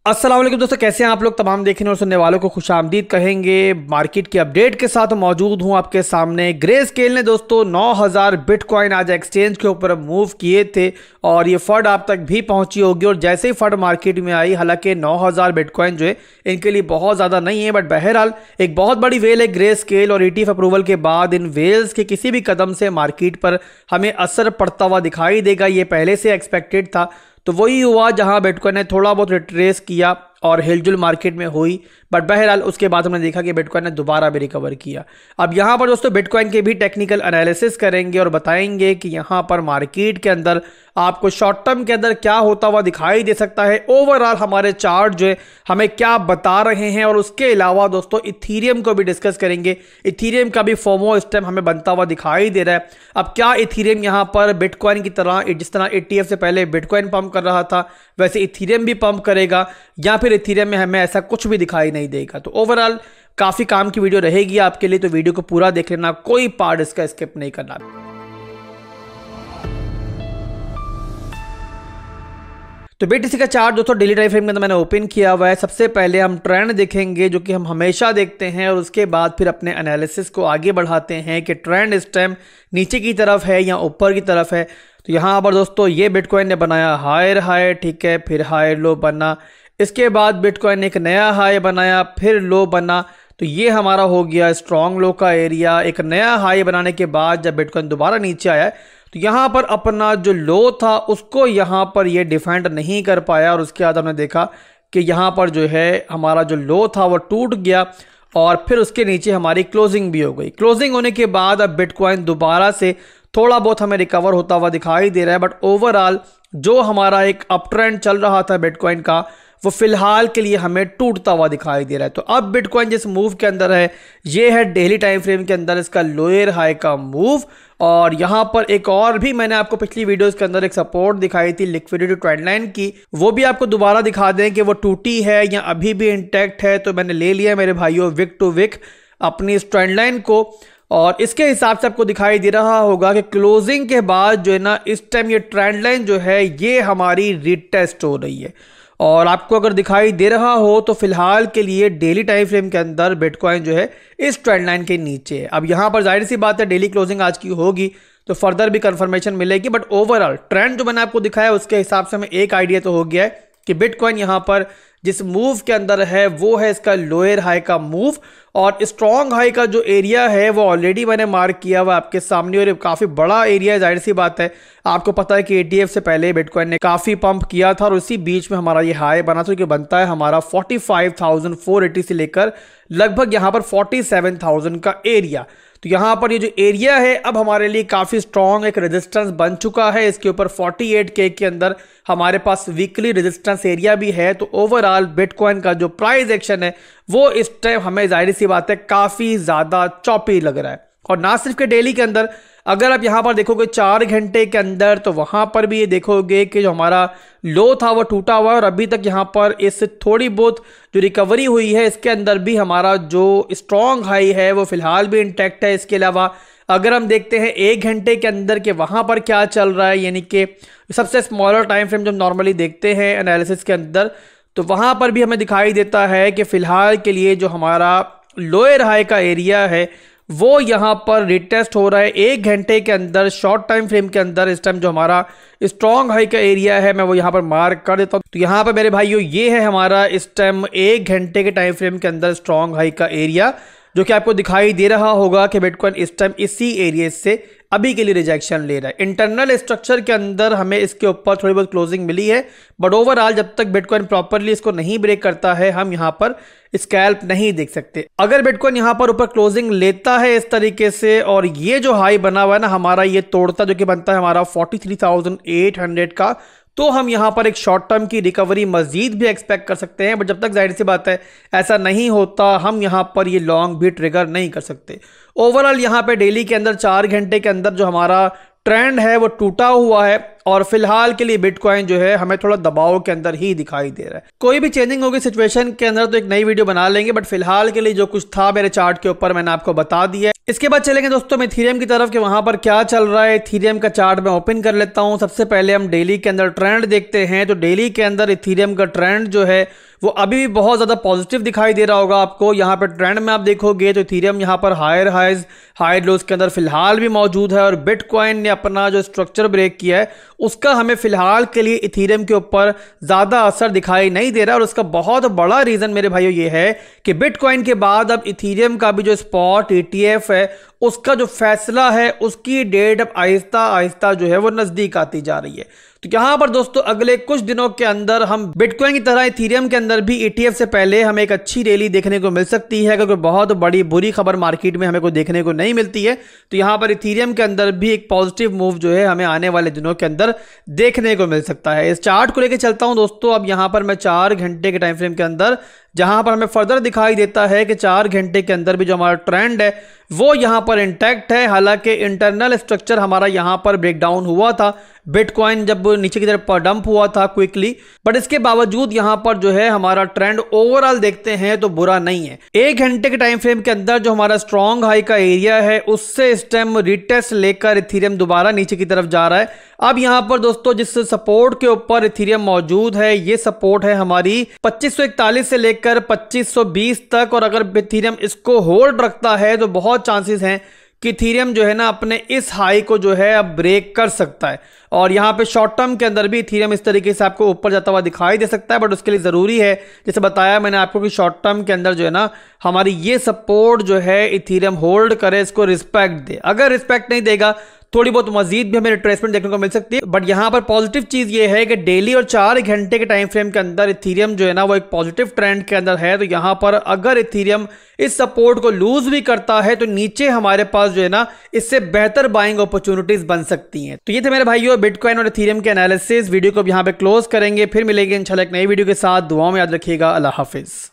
अस्सलाम वालेकुम दोस्तों, कैसे हैं आप लोग। तमाम देखने और सुनने वालों को खुशामदीद कहेंगे। मार्केट की अपडेट के साथ मौजूद हूं आपके सामने। ग्रे स्केल ने दोस्तों 9000 बिटकॉइन आज एक्सचेंज के ऊपर मूव किए थे और ये फंड आप तक भी पहुंची होगी। और जैसे ही फंड मार्केट में आई, हालांकि 9000 बिटकॉइन जो है इनके लिए बहुत ज़्यादा नहीं है, बट बहरहाल एक बहुत बड़ी वेल है ग्रे स्केल। और ETF अप्रूवल के बाद इन वेल्स के किसी भी कदम से मार्केट पर हमें असर पड़ता हुआ दिखाई देगा, ये पहले से एक्सपेक्टेड था। तो वही हुआ जहां बिटकॉइन ने थोड़ा बहुत रिट्रेस किया और हिलजुल मार्केट में हुई, बट बहरहाल उसके बाद हमने देखा कि बिटकॉइन ने दोबारा भी रिकवर किया। अब यहां पर दोस्तों बिटकॉइन के भी टेक्निकल एनालिसिस करेंगे और बताएंगे कि यहां पर मार्केट के अंदर आपको शॉर्ट टर्म के अंदर क्या होता हुआ दिखाई दे सकता है, ओवरऑल हमारे चार्ट जो है हमें क्या बता रहे हैं। और उसके अलावा दोस्तों इथीरियम को भी डिस्कस करेंगे। इथीरियम का भी फोमो इस टाइम हमें बनता हुआ दिखाई दे रहा है। अब क्या इथीरियम यहां पर बिटकॉइन की तरह, जिस तरह ETF से पहले बिटकॉइन पंप कर रहा था, वैसे इथीरियम भी पंप करेगा, या फिर इथीरियम में हमें ऐसा कुछ भी दिखाई नहीं देगा। तो ओवरऑल काफी काम की वीडियो रहेगी आपके लिए, तो वीडियो को पूरा देख लेना, कोई पार्ट इसका स्किप नहीं करना। तो BTC का चार्ट दोस्तों डेली टाइम फ्रेम के अंदर मैंने ओपन किया हुआ है। सबसे पहले हम ट्रेंड देखेंगे, जो कि हम हमेशा देखते हैं, और उसके बाद फिर अपने एनालिसिस को आगे बढ़ाते हैं कि ट्रेंड इस टाइम नीचे की तरफ है या ऊपर की तरफ है। तो यहाँ पर दोस्तों ये बिटकॉइन ने बनाया हायर हाई, ठीक है, फिर हायर लो बना, इसके बाद बिटकॉइन ने एक नया हाई बनाया, फिर लो बना। तो ये हमारा हो गया स्ट्रॉन्ग लो का एरिया। एक नया हाई बनाने के बाद जब बिटकॉइन दोबारा नीचे आया तो यहाँ पर अपना जो लो था उसको यहाँ पर ये डिफेंड नहीं कर पाया, और उसके बाद हमने देखा कि यहाँ पर जो है हमारा जो लो था वो टूट गया और फिर उसके नीचे हमारी क्लोजिंग भी हो गई। क्लोजिंग होने के बाद अब बिटकॉइन दोबारा से थोड़ा बहुत हमें रिकवर होता हुआ दिखाई दे रहा है, बट ओवरऑल जो हमारा एक अप ट्रेंड चल रहा था बिटकॉइन का, वो फिलहाल के लिए हमें टूटता हुआ दिखाई दे रहा है। तो अब बिटकॉइन जिस मूव के अंदर है, ये है डेली टाइम फ्रेम के अंदर इसका लोअर हाई का मूव। और यहां पर एक और भी मैंने आपको पिछली वीडियोस के अंदर एक सपोर्ट दिखाई थी लिक्विडिटी ट्रेंड लाइन की, वो भी आपको दोबारा दिखा दें कि वो टूटी है या अभी भी इंटैक्ट है। तो मैंने ले लिया मेरे भाइयों विक टू विक अपनी इस ट्रेंड लाइन को, और इसके हिसाब से आपको दिखाई दे रहा होगा कि क्लोजिंग के बाद जो है ना, इस टाइम ये ट्रेंड लाइन जो है ये हमारी रीटेस्ट हो रही है। और आपको अगर दिखाई दे रहा हो तो फिलहाल के लिए डेली टाइम फ्रेम के अंदर बिटकॉइन जो है इस ट्रेंड लाइन के नीचे है। अब यहाँ पर जाहिर सी बात है डेली क्लोजिंग आज की होगी तो फर्दर भी कंफर्मेशन मिलेगी, बट ओवरऑल ट्रेंड जो मैंने आपको दिखाया उसके हिसाब से हमें एक आइडिया तो हो गया है कि बिटकॉइन यहाँ पर जिस मूव के अंदर है वो है इसका लोअर हाई का मूव। और स्ट्रॉन्ग हाई का जो एरिया है वो ऑलरेडी मैंने मार्क किया हुआ आपके सामने, और ये काफ़ी बड़ा एरिया है। जाहिर सी बात है, आपको पता है कि ETF से पहले बिटकॉइन ने काफ़ी पंप किया था और उसी बीच में हमारा ये हाई बना था, कि बनता है हमारा 45,480 से लेकर लगभग यहाँ पर 47,000 का एरिया। तो यहाँ पर ये जो एरिया है अब हमारे लिए काफ़ी स्ट्रॉन्ग एक रेजिस्टेंस बन चुका है। इसके ऊपर 48K के अंदर हमारे पास वीकली रेजिस्टेंस एरिया भी है। तो ओवरऑल बिटकॉइन का जो प्राइस एक्शन है वो इस टाइम हमें जाहिर सी बात है काफ़ी ज़्यादा चॉपी लग रहा है। और ना सिर्फ के डेली के अंदर, अगर आप यहाँ पर देखोगे 4 घंटे के अंदर, तो वहाँ पर भी ये देखोगे कि जो हमारा लो था वो टूटा हुआ है, और अभी तक यहाँ पर इससे थोड़ी बहुत जो रिकवरी हुई है इसके अंदर भी हमारा जो स्ट्रॉन्ग हाई है वो फिलहाल भी इंटैक्ट है। इसके अलावा अगर हम देखते हैं 1 घंटे के अंदर के वहाँ पर क्या चल रहा है, यानी कि सबसे स्मॉलर टाइम फ्रेम जो नॉर्मली देखते हैं एनालिसिस के अंदर, तो वहाँ पर भी हमें दिखाई देता है कि फिलहाल के लिए जो हमारा लोअर हाई का एरिया है वो यहाँ पर रिटेस्ट हो रहा है 1 घंटे के अंदर। शॉर्ट टाइम फ्रेम के अंदर इस टाइम जो हमारा स्ट्रॉन्ग हाई का एरिया है मैं वो यहाँ पर मार्क कर देता हूँ। तो यहाँ पर मेरे भाइयों ये है हमारा इस टाइम 1 घंटे के टाइम फ्रेम के अंदर स्ट्रॉन्ग हाई का एरिया, जो कि आपको दिखाई दे रहा होगा कि बिटकॉइन इस टाइम इसी एरिया से अभी के लिए रिजेक्शन ले रहा है। इंटरनल स्ट्रक्चर के अंदर हमें इसके ऊपर थोड़ी बहुत क्लोजिंग मिली है, बट ओवरऑल जब तक बिटकॉइन प्रॉपरली इसको नहीं ब्रेक करता है हम यहाँ पर स्कैल्प नहीं देख सकते। अगर बिटकॉइन यहाँ पर ऊपर क्लोजिंग लेता है इस तरीके से, और ये जो हाई बना हुआ है ना हमारा, ये तोड़ता, जो कि बनता है हमारा 43,800 का, तो हम यहाँ पर एक शॉर्ट टर्म की रिकवरी मजीद भी एक्सपेक्ट कर सकते हैं। बट जब तक जाहिर सी बात है ऐसा नहीं होता, हम यहाँ पर ये लॉन्ग भी ट्रिगर नहीं कर सकते। ओवरऑल यहाँ पे डेली के अंदर 4 घंटे के अंदर जो हमारा ट्रेंड है वो टूटा हुआ है, और फिलहाल के लिए बिटकॉइन जो है हमें थोड़ा दबाव के अंदर ही दिखाई दे रहा है। कोई भी चेंजिंग होगी सिचुएशन के अंदर तो एक नई वीडियो बना लेंगे, बट फिलहाल के लिए जो कुछ था मेरे चार्ट के ऊपर मैंने आपको बता दिया। इसके बाद चलेंगे दोस्तों मैं इथीरियम की तरफ कि वहां पर क्या चल रहा है। इथीरियम का चार्ट मैं ओपन कर लेता हूं। सबसे पहले हम डेली के अंदर ट्रेंड देखते हैं। तो डेली के अंदर इथीरियम का ट्रेंड जो है वो अभी भी बहुत ज़्यादा पॉजिटिव दिखाई दे रहा होगा आपको। यहाँ पर ट्रेंड में आप देखोगे तो इथेरियम यहाँ पर हायर हाइज हाई लोज के अंदर फिलहाल भी मौजूद है और बिटकॉइन ने अपना जो स्ट्रक्चर ब्रेक किया है उसका हमें फिलहाल के लिए इथेरियम के ऊपर ज़्यादा असर दिखाई नहीं दे रहा। और उसका बहुत बड़ा रीज़न मेरे भाइयों ये है कि बिटकॉइन के बाद अब इथेरियम का भी जो स्पॉट ETF है उसका जो फैसला है उसकी डेट अब आहिस्ता आहिस्ता जो है वो नज़दीक आती जा रही है। तो यहां पर दोस्तों अगले कुछ दिनों के अंदर हम बिटकॉइन की तरह इथेरियम के अंदर भी ETF से पहले हमें एक अच्छी रैली देखने को मिल सकती है, क्योंकि बहुत बड़ी बुरी खबर मार्केट में हमें कोई देखने को नहीं मिलती है। तो यहां पर इथेरियम के अंदर भी एक पॉजिटिव मूव जो है हमें आने वाले दिनों के अंदर देखने को मिल सकता है। इस चार्ट को लेकर चलता हूं दोस्तों। अब यहां पर मैं 4 घंटे के टाइम फ्रेम के अंदर जहां पर हमें फर्दर दिखाई देता है कि 4 घंटे के अंदर भी जो हमारा ट्रेंड है वो यहां पर इंटैक्ट है। हालांकि इंटरनल स्ट्रक्चर हमारा यहां पर ब्रेकडाउन हुआ था, बिटकॉइन जब नीचे की तरफ डंप हुआ था क्विकली, बट इसके बावजूद यहां पर जो है हमारा ट्रेंड ओवरऑल देखते हैं तो बुरा नहीं है। 1 घंटे के टाइम फ्रेम के अंदर जो हमारा स्ट्रॉन्ग हाई का एरिया है उससे इस टाइम रिटेस्ट लेकर इथेरियम दोबारा नीचे की तरफ जा रहा है। अब यहां पर दोस्तों जिस सपोर्ट के ऊपर इथेरियम मौजूद है ये सपोर्ट है हमारी 2541 से लेकर 2520 तक, और अगर इथेरियम इसको होल्ड रखता है तो बहुत चांसेस हैं कि इथेरियम जो है ना अपने इस हाई को जो है अब ब्रेक कर सकता है। और यहाँ पे शॉर्ट टर्म के अंदर भी इथेरियम इस तरीके से आपको ऊपर जाता हुआ दिखाई दे सकता है, बट उसके लिए ज़रूरी है जैसे बताया मैंने आपको कि शॉर्ट टर्म के अंदर जो है ना हमारी ये सपोर्ट जो है इथेरियम होल्ड करे, इसको रिस्पेक्ट दे। अगर रिस्पेक्ट नहीं देगा थोड़ी बहुत मजीद भी हमें रिट्रेसमेंट देखने को मिल सकती है। बट यहां पर पॉजिटिव चीज ये है कि डेली और 4 घंटे के टाइम फ्रेम के अंदर इथेरियम जो है ना वो एक पॉजिटिव ट्रेंड के अंदर है। तो यहां पर अगर इथेरियम इस सपोर्ट को लूज भी करता है तो नीचे हमारे पास जो है ना इससे बेहतर बाइंग अपॉर्चुनिटीज बन सकती हैं। तो ये थे मेरे भाइयों बिटकॉइन और इथेरियम के एनालिसिस। वीडियो को यहां पे क्लोज करेंगे, फिर मिलेंगे इंशाल्लाह एक नई वीडियो के साथ। दुआओं में याद रखिएगा। अल्लाह हाफिज।